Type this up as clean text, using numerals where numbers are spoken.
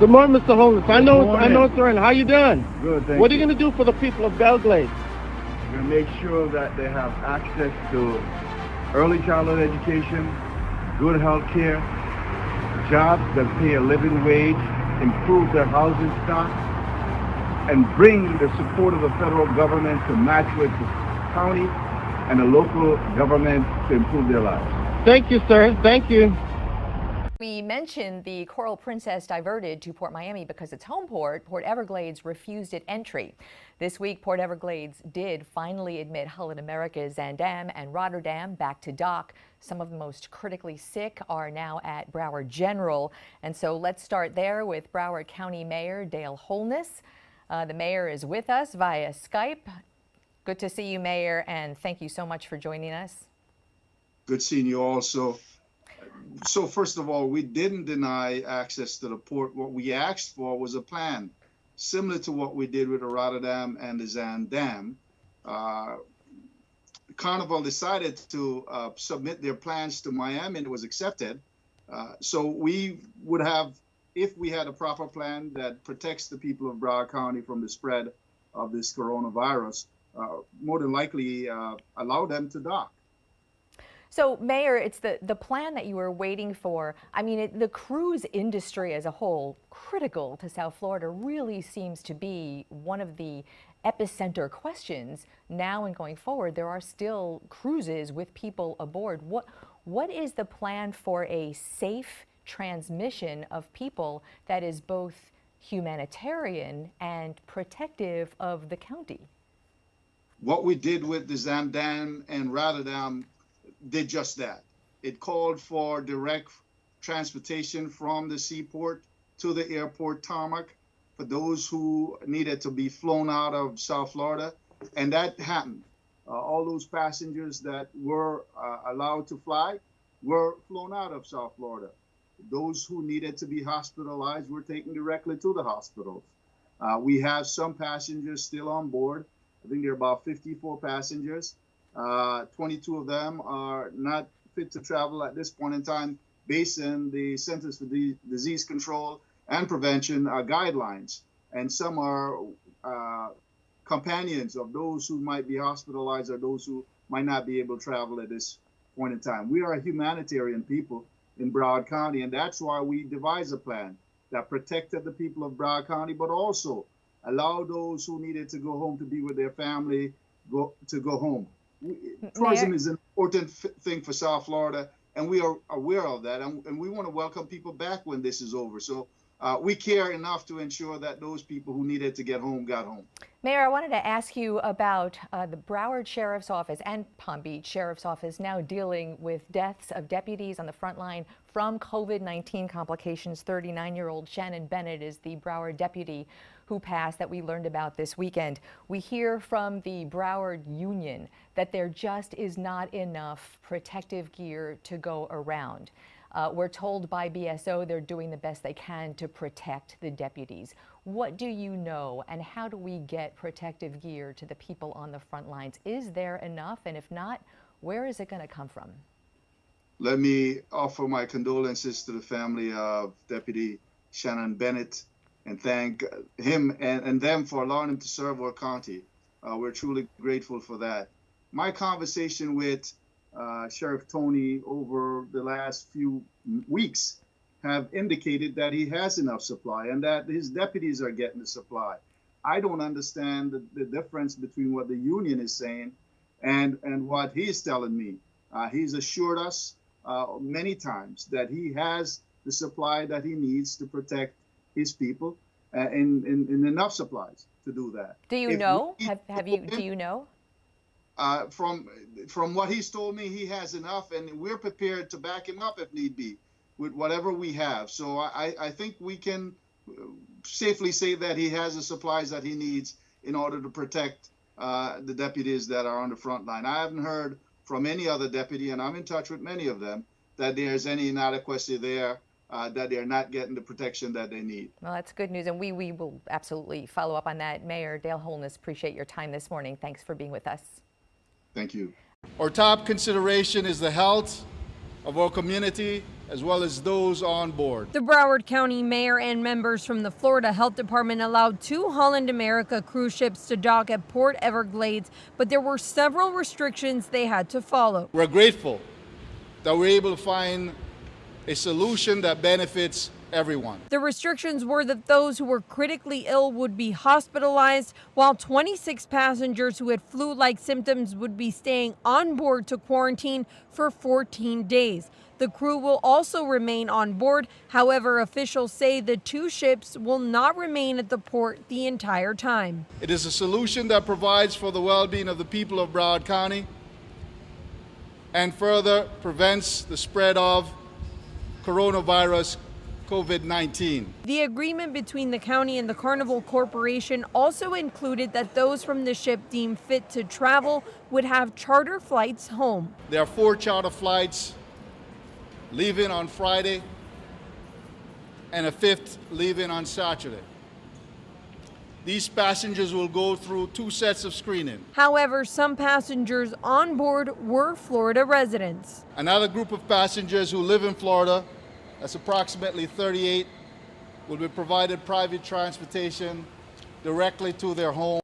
Good morning, Mr. Holness. I know it's early. How you doing? Good, thank you. What are you going to do for the people of Belgrade? We're going to make sure that they have access to early childhood education, good health care, jobs that pay a living wage, improve their housing stock, and bring the support of the federal government to match with the county and the local government to improve their lives. Thank you, sir. Thank you. We mentioned the Coral Princess diverted to Port Miami because its home port, Port Everglades, refused it entry. This week, Port Everglades did finally admit Holland America's Zaandam and Rotterdam back to dock. Some of the most critically sick are now at Broward General. And so let's start there with Broward County Mayor Dale Holness. The mayor is with us via Skype. Good to see you, Mayor, and thank you so much for joining us. Good seeing you also. So first of all, we didn't deny access to the port. What we asked for was a plan similar to what we did with the Rotterdam and the Zaandam. Carnival decided to submit their plans to Miami, and it was accepted. So we would have, if we had a proper plan that protects the people of Broward County from the spread of this coronavirus, more than likely allow them to dock. So, Mayor, it's the plan that you were waiting for. I mean, the cruise industry as a whole, critical to South Florida, really seems to be one of the epicenter questions now and going forward. There are still cruises with people aboard. What is the plan for a safe transmission of people that is both humanitarian and protective of the county? What we did with the Zaandam and Rotterdam did just that. It called for direct transportation from the seaport to the airport tarmac for those who needed to be flown out of South Florida, and that happened. All those passengers that were allowed to fly were flown out of South Florida. Those who needed to be hospitalized were taken directly to the hospitals. We have some passengers still on board. I think there are about 54 passengers. 22 of them are not fit to travel at this point in time based on the Centers for Disease Control and Prevention guidelines. And some are companions of those who might be hospitalized or those who might not be able to travel at this point in time. We are a humanitarian people in Broward County, and that's why we devised a plan that protected the people of Broward County, but also allowed those who needed to go home to be with their family to go home. Tourism is an important thing for South Florida, and we are aware of that, and we want to welcome people back when this is over. So we care enough to ensure that those people who needed to get home got home. Mayor, I wanted to ask you about the Broward Sheriff's Office and Palm Beach Sheriff's Office now dealing with deaths of deputies on the front line from COVID-19 complications. 39-year-old Shannon Bennett is the Broward deputy who passed that we learned about this weekend. We hear from the Broward Union that there just is not enough protective gear to go around. We're told by BSO they're doing the best they can to protect the deputies. What do you know, and how do we get protective gear to the people on the front lines? Is there enough, and if not, where is it going to come from? Let me offer my condolences to the family of Deputy Shannon Bennett and thank him and them for allowing him to serve our county. We're truly grateful for that. My conversation with Sheriff Tony over the last few weeks have indicated that he has enough supply and that his deputies are getting the supply. I don't understand the difference between what the union is saying and what he's telling me. He's assured us many times that he has the supply that he needs to protect his people in enough supplies to do that. Do you know? Do you know? From what he's told me, he has enough, and we're prepared to back him up if need be with whatever we have. So I think we can safely say that he has the supplies that he needs in order to protect the deputies that are on the front line. I haven't heard from any other deputy, and I'm in touch with many of them, that there's any inadequacy there, that they're not getting the protection that they need. Well, that's good news, and we will absolutely follow up on that. Mayor Dale Holness, appreciate your time this morning. Thanks for being with us. Thank you. Our top consideration is the health of our community as well as those on board. The Broward County mayor and members from the Florida Health Department allowed 2 Holland America cruise ships to dock at Port Everglades, but there were several restrictions they had to follow. We're grateful that we're able to find a solution that benefits everyone. The restrictions were that those who were critically ill would be hospitalized, while 26 passengers who had flu-like symptoms would be staying on board to quarantine for 14 days. The crew will also remain on board. However, officials say the 2 ships will not remain at the port the entire time. It is a solution that provides for the well-being of the people of Broward County and further prevents the spread of coronavirus COVID-19. The agreement between the county and the Carnival Corporation also included that those from the ship deemed fit to travel would have charter flights home. There are 4 charter flights leaving on Friday and a 5th leaving on Saturday. These passengers will go through 2 sets of screening. However, some passengers on board were Florida residents. Another group of passengers who live in Florida, that's approximately 38, will be provided private transportation directly to their home.